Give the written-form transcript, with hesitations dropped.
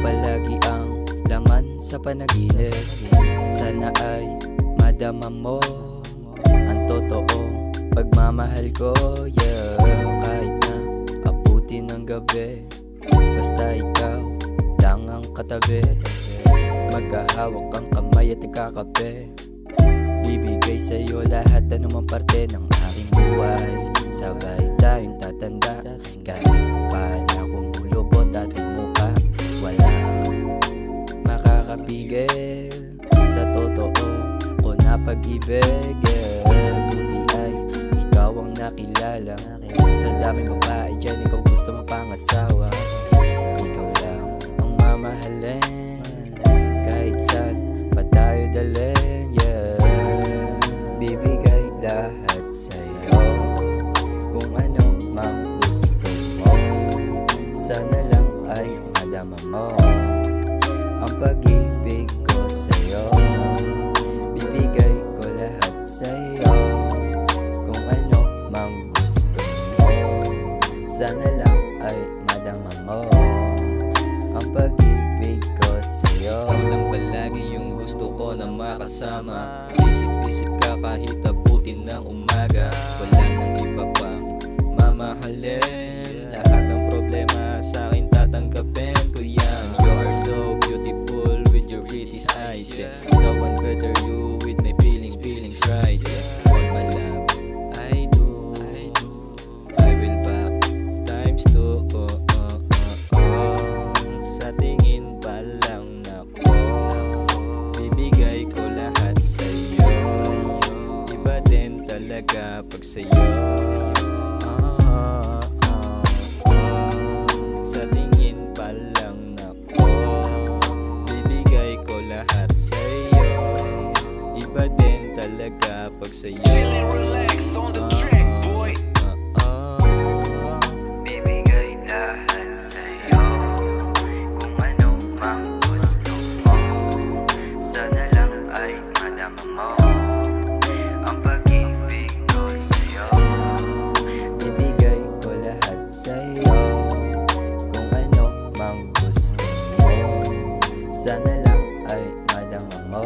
palagi ang laman sa panaginip. Sana ay madama mo ang totoong pagmamahal ko, yeah. Kahit na abutin ng gabi, basta ikaw lang ang katabi. Magkahawak ang kamay at nagkakape. Bibigay sa'yo lahat, anumang parte ng aking buhay. Sabay tayong tatanda, kahit pa na kumulubot ating mukha. Walang makakapigil sa totoo ko na pag-ibig, yeah. Buti ay ikaw ang nakilala sa daming babae dyan, ikaw gusto mapangasawa. Ikaw lang ang mamahalin, kahit saan pa tayo dalhin, yeah. Bibigay lahat sa'yo, kung ano mang gusto mo. Sana lang ay madama mo ang pag-ibig ko sa'yo. Bibigay ko lahat sa'yo, kung ano mang gusto mo. Sana lang ay madama mo ang pag-ibig ko sa'yo. Ikaw lang palagi yung gusto ko na makasama. Isip-isip ka kahit abutin ng umaga. Wala nang iba pang mamahalin. Lahat ng problema sa akin tatanggapin ko yan. You are so beautiful with your pretty eyes, yeah. No one better you with my feelings right, yeah. All my love I do, I will back times two, sa tingin pa lang nako. Bibigay ko lahat sa'yo, iba din talaga pag sa'yo. Sa tingin pa lang nako. Bibigay ko lahat sa'yo, iba din talaga pag sa'yo. Relax on the track, boy. Bibigay lahat sa'yo, kung ano mang gusto mo. Sana lang ay madama mo ang pag-ibig ko sa'yo. Bibigay ko lahat sa'yo, kung ano mang gusto mo. Sana lang ay madama mo